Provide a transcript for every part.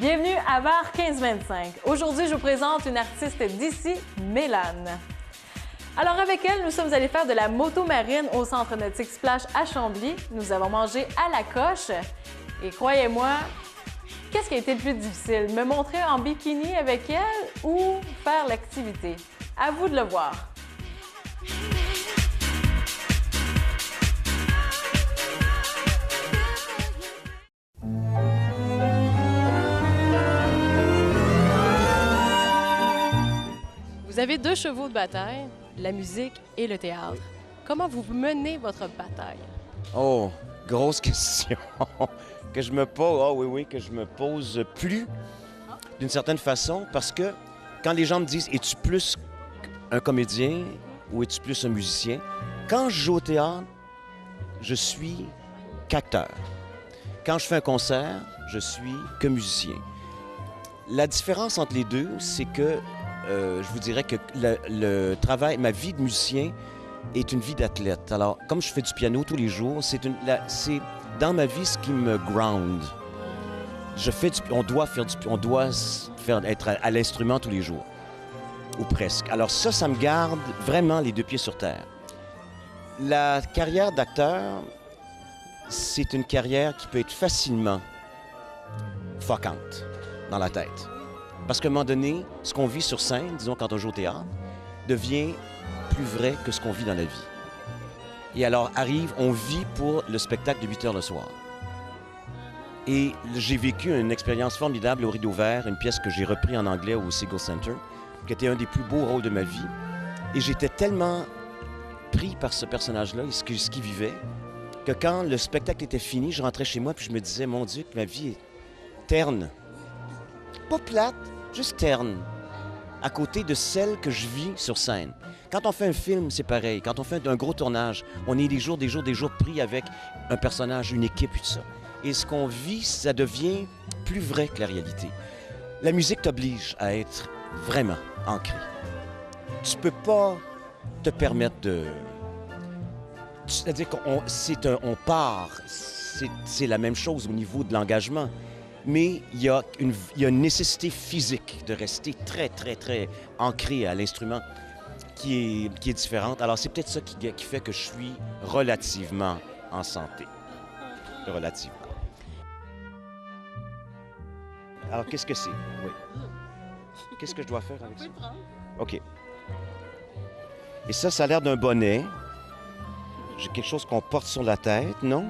Bienvenue à VAR 1525. Aujourd'hui, je vous présente une artiste d'ici, Mélane. Alors avec elle, nous sommes allés faire de la moto marine au Centre nautique Splash à Chambly. Nous avons mangé à la coche. Et croyez-moi, qu'est-ce qui a été le plus difficile? Me montrer en bikini avec elle ou faire l'activité? À vous de le voir. Vous avez deux chevaux de bataille, la musique et le théâtre. Comment vous menez votre bataille? Oh, grosse question que je me pose. Oh oui, que je me pose plus d'une certaine façon parce que quand les gens me disent es-tu plus un comédien ou es-tu plus un musicien? Quand je joue au théâtre, je suis qu'acteur. Quand je fais un concert, je suis que musicien. La différence entre les deux, c'est que je vous dirais que le travail, ma vie de musicien est une vie d'athlète. Alors, comme je fais du piano tous les jours, c'est dans ma vie ce qui me ground. On doit être à l'instrument tous les jours, ou presque. Alors ça me garde vraiment les deux pieds sur terre. La carrière d'acteur, c'est une carrière qui peut être facilement fuckante dans la tête. Parce qu'à un moment donné, ce qu'on vit sur scène, disons quand on joue au théâtre, devient plus vrai que ce qu'on vit dans la vie. Et alors on vit pour le spectacle de 8 heures le soir. Et j'ai vécu une expérience formidable au Rideau Vert, une pièce que j'ai reprise en anglais au Segal Center, qui était un des plus beaux rôles de ma vie. Et j'étais tellement pris par ce personnage-là et ce qu'il vivait, que quand le spectacle était fini, je rentrais chez moi puis je me disais, mon Dieu, que ma vie est terne. Pas plate, juste terne, à côté de celle que je vis sur scène. Quand on fait un film, c'est pareil. Quand on fait un gros tournage, on est des jours pris avec un personnage, une équipe et tout ça. Et ce qu'on vit, ça devient plus vrai que la réalité. La musique t'oblige à être vraiment ancré. Tu peux pas te permettre de... C'est-à-dire qu'on part, c'est la même chose au niveau de l'engagement. Mais il y a une nécessité physique de rester très, très, très ancré à l'instrument qui est différente. Alors, c'est peut-être ça qui fait que je suis relativement en santé. Relativement. Alors, qu'est-ce que c'est? Oui. Qu'est-ce que je dois faire avec ça? OK. Et ça a l'air d'un bonnet. J'ai quelque chose qu'on porte sur la tête, non?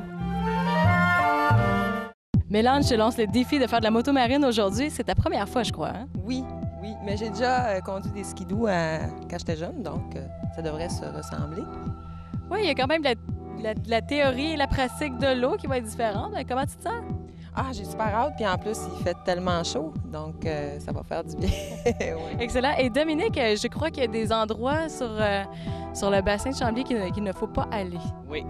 Mélane, je te lance le défi de faire de la moto marine aujourd'hui. C'est ta première fois, je crois. Hein? Oui, mais j'ai déjà conduit des skidoo quand j'étais jeune, donc ça devrait se ressembler. Oui, il y a quand même la théorie et la pratique de l'eau qui va être différente. Comment tu te sens? Ah, j'ai super hâte, puis en plus, il fait tellement chaud, donc ça va faire du bien. Oui. Excellent. Et Dominique, je crois qu'il y a des endroits sur le bassin de Chambly qu'il ne faut pas aller. Oui,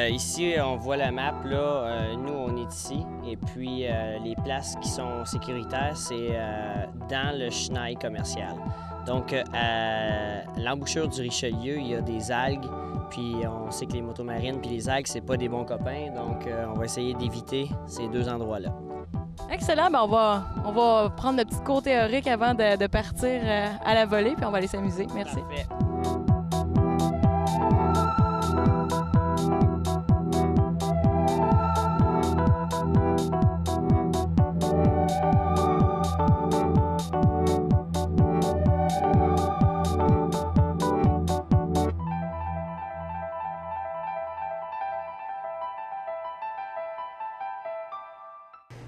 ici, on voit la map, là. Nous, on est ici. Et puis, les places qui sont sécuritaires, c'est dans le chenal commercial. Donc, à l'embouchure du Richelieu, il y a des algues. Puis, on sait que les motos marines puis les algues, c'est pas des bons copains. Donc, on va essayer d'éviter ces deux endroits-là. Excellent. Bien, on va prendre notre petit cours théorique avant de partir à la volée, puis on va aller s'amuser. Merci. Parfait.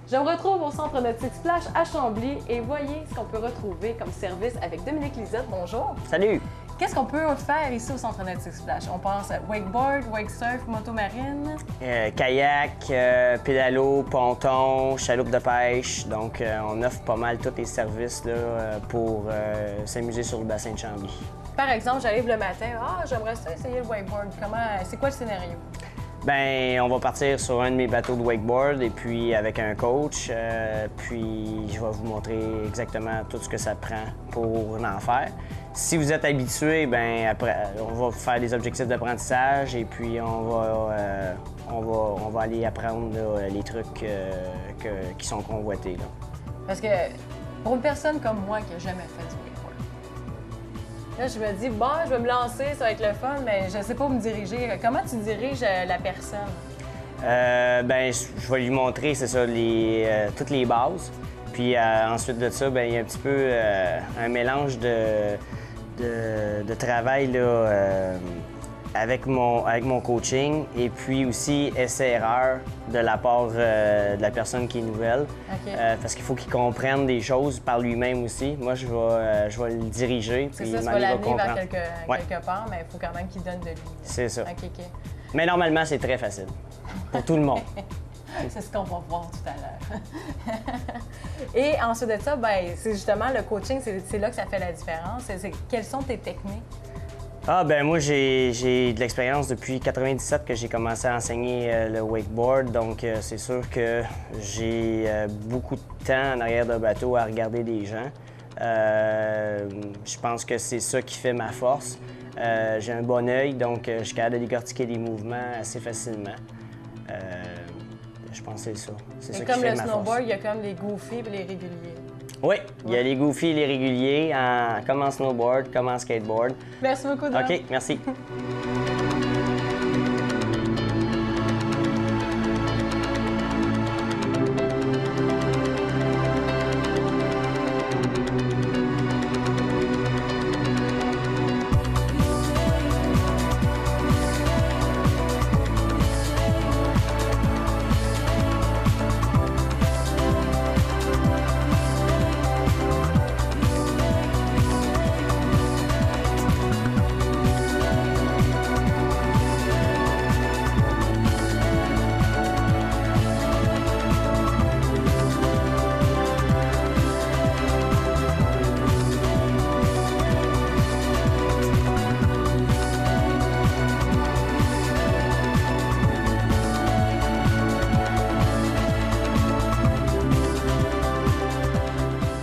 Je me retrouve au Centre nautique Splash à Chambly et voyez ce qu'on peut retrouver comme service avec Dominique Lisette. Bonjour. Salut! Qu'est-ce qu'on peut faire ici au Centre nautique Splash? On pense à wakeboard, wake surf, moto marine. Kayak, pédalo, ponton, chaloupe de pêche. Donc, on offre pas mal tous les services là, pour s'amuser sur le bassin de Chambly. Par exemple, j'arrive le matin, j'aimerais ça essayer le wakeboard. C'est quoi le scénario? Ben, on va partir sur un de mes bateaux de wakeboard et puis avec un coach, puis je vais vous montrer exactement tout ce que ça prend pour en faire. Si vous êtes habitué, ben après, on va faire des objectifs d'apprentissage et puis on va aller apprendre là, les trucs qui sont convoités. Là. Parce que pour une personne comme moi qui n'a jamais fait du wakeboard, là, je me dis, bon, je vais me lancer, ça va être le fun, mais je ne sais pas où me diriger. Comment tu diriges la personne? Ben, je vais lui montrer, c'est ça, toutes les bases. Puis ensuite de ça, ben, il y a un petit peu un mélange de travail là, avec mon coaching et puis aussi essai-erreur de la part de la personne qui est nouvelle. OK. Parce qu'il faut qu'il comprenne des choses par lui-même aussi. Moi, je vais le diriger. C'est puis ça, tu vas Manu va l'amener vers comprendre. quelque part, mais il faut quand même qu'il donne de lui. C'est ça. OK, OK. Mais normalement, c'est très facile pour tout le monde. C'est ce qu'on va voir tout à l'heure. Et ensuite de ça, ben, c'est justement le coaching, c'est là que ça fait la différence. Quelles sont tes techniques? Ah ben moi j'ai de l'expérience depuis 97 que j'ai commencé à enseigner le wakeboard, donc c'est sûr que j'ai beaucoup de temps en arrière d'un bateau à regarder des gens. Je pense que c'est ça qui fait ma force. J'ai un bon œil, donc je suis capable de décortiquer des mouvements assez facilement. Je pense que c'est ça. C'est ça qui Comme fait le ma snowboard, force. il y a comme les goofy et les réguliers. Oui, il y a les goofy et les réguliers, comme en snowboard, comme en skateboard. Merci beaucoup, Dom. OK, merci.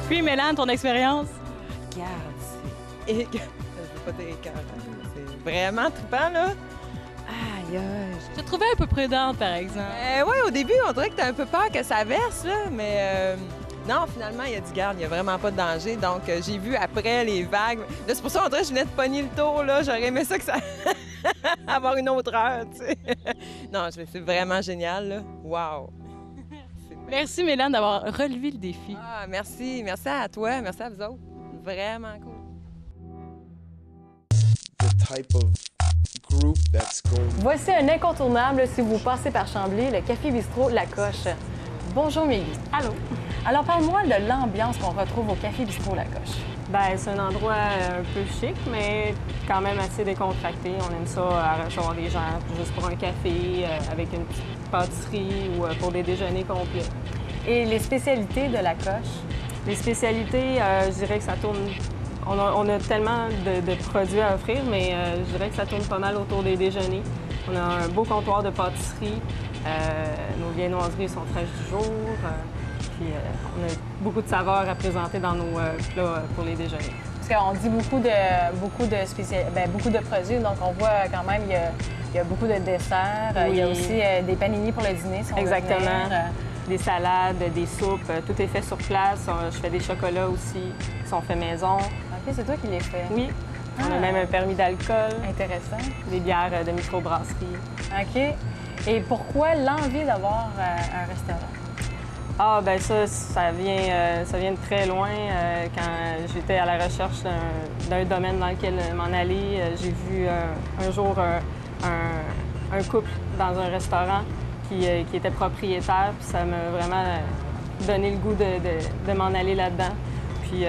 Puis, Mélane, ton expérience? Regarde, c'est... Je veux pas t'écœurer, c'est vraiment trippant, là. Aïe, aïe. Je te trouvais un peu prudente, par exemple. Oui, au début, on dirait que t'as un peu peur que ça verse, là, mais non, finalement, il y a du garde, il n'y a vraiment pas de danger. Donc, j'ai vu après les vagues. Là, c'est pour ça, on dirait que je venais de pogner le tour, là. J'aurais aimé ça que ça... avoir une autre heure, tu sais. Non, c'est vraiment génial, là. Wow! Merci, Mélane, d'avoir relevé le défi. Ah, merci. Merci à toi. Merci à vous autres. Vraiment cool. The type of group that's going. Voici un incontournable si vous passez par Chambly, le Café Bistrot La Coche. Bonjour, Mélie. Allô? Alors, parle-moi de l'ambiance qu'on retrouve au Café Bistrot La Coche. Ben, c'est un endroit un peu chic, mais quand même assez décontracté. On aime ça à recevoir des gens juste pour un café, avec une petite pâtisserie ou pour des déjeuners complets. Et les spécialités de La Coche? Les spécialités, je dirais que ça tourne... On a tellement de produits à offrir, mais je dirais que ça tourne pas mal autour des déjeuners. On a un beau comptoir de pâtisserie. Nos viennoiseries sont fraîches du jour. Puis on a beaucoup de saveurs à présenter dans nos plats pour les déjeuners. Parce qu'on dit beaucoup de produits, donc on voit quand même il y a beaucoup de desserts. Oui. Il y a aussi des paninis pour le dîner, si on veut Exactement. venir. Des salades, des soupes, tout est fait sur place. Je fais des chocolats aussi, qui sont faits maison. OK, c'est toi qui les fais. Oui, on a même un permis d'alcool, Intéressant. des bières de microbrasserie. OK. Et pourquoi l'envie d'avoir un restaurant? Ah, ben ça vient de très loin. Quand j'étais à la recherche d'un domaine dans lequel m'en aller, j'ai vu un jour un couple dans un restaurant qui était propriétaire, puis ça m'a vraiment donné le goût de m'en aller là-dedans. Puis,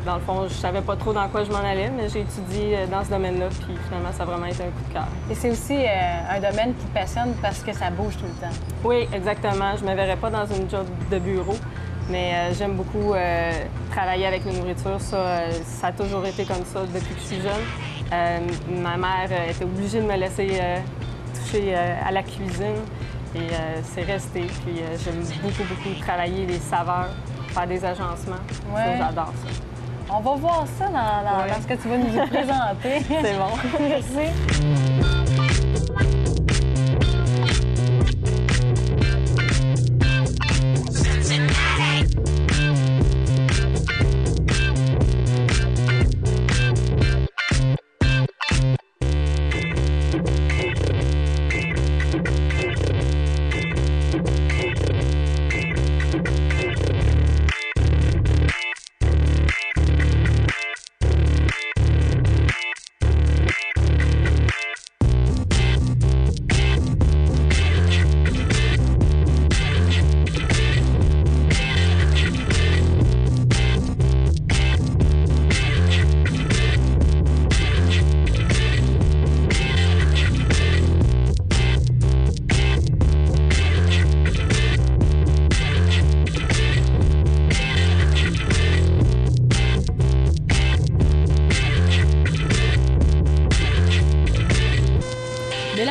dans le fond, je savais pas trop dans quoi je m'en allais, mais j'ai étudié dans ce domaine-là, puis finalement, ça a vraiment été un coup de cœur. Et c'est aussi un domaine qui te passionne parce que ça bouge tout le temps. Oui, exactement. Je me verrais pas dans une job de bureau, mais j'aime beaucoup travailler avec la nourriture. Ça a toujours été comme ça depuis que je suis jeune. Ma mère était obligée de me laisser toucher à la cuisine et c'est resté. Puis j'aime beaucoup travailler les saveurs, faire des agencements. Ouais. Ça, j'adore ça. On va voir ça dans ce que tu vas nous présenter. C'est bon. Merci.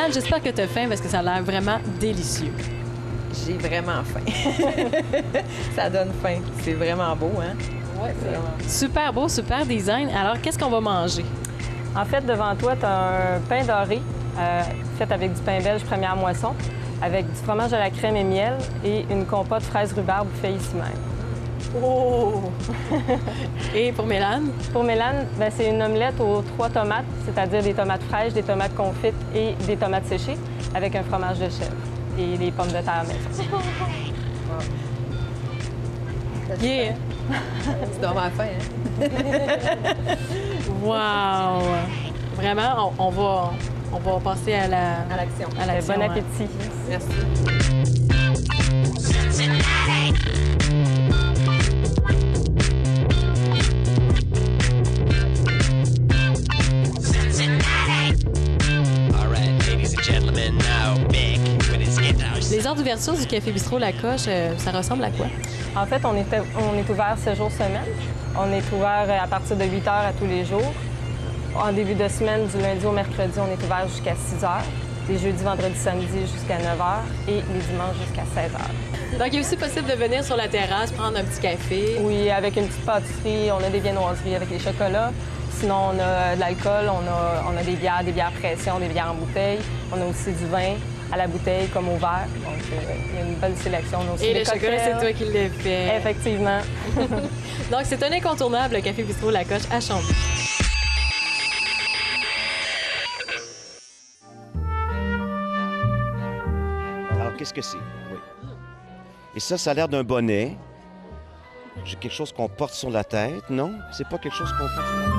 Mélane, j'espère que tu as faim parce que ça a l'air vraiment délicieux. J'ai vraiment faim. Ça donne faim. C'est vraiment beau, hein? Oui, super beau, super design. Alors, qu'est-ce qu'on va manger? En fait, devant toi, tu as un pain doré fait avec du pain belge première moisson, avec du fromage à la crème et miel et une compote fraise rhubarbe fait ici même. Oh! Et pour Mélane? Pour Mélane, ben, c'est une omelette aux 3 tomates, c'est-à-dire des tomates fraîches, des tomates confites et des tomates séchées, avec un fromage de chèvre et des pommes de terre maison. Yeah! Tu dois avoir faim, hein? Wow! Vraiment, on va passer à l'action. Bon appétit. Merci. Les heures d'ouverture du Café Bistrot La Coche, ça ressemble à quoi? En fait, on est ouvert 7 jours semaine. On est ouvert à partir de 8 heures à tous les jours. En début de semaine, du lundi au mercredi, on est ouvert jusqu'à 6 heures. Les jeudis, vendredis, samedis jusqu'à 9 heures et les dimanches jusqu'à 16 heures. Donc, il est aussi possible de venir sur la terrasse, prendre un petit café. Oui, avec une petite pâtisserie, on a des viennoiseries avec les chocolats. Sinon, on a de l'alcool, on a des bières pression, des bières en bouteille. On a aussi du vin à la bouteille comme au verre. Donc, il y a une belle sélection. On a aussi Et des le chocolat, cocktails. c'est toi qui l'as fait. Effectivement. Donc, c'est un incontournable, le Café Bistrot La Coche à Chambly. Alors, qu'est-ce que c'est? Oui. Et ça a l'air d'un bonnet. J'ai quelque chose qu'on porte sur la tête, non? C'est pas quelque chose qu'on porte sur la tête.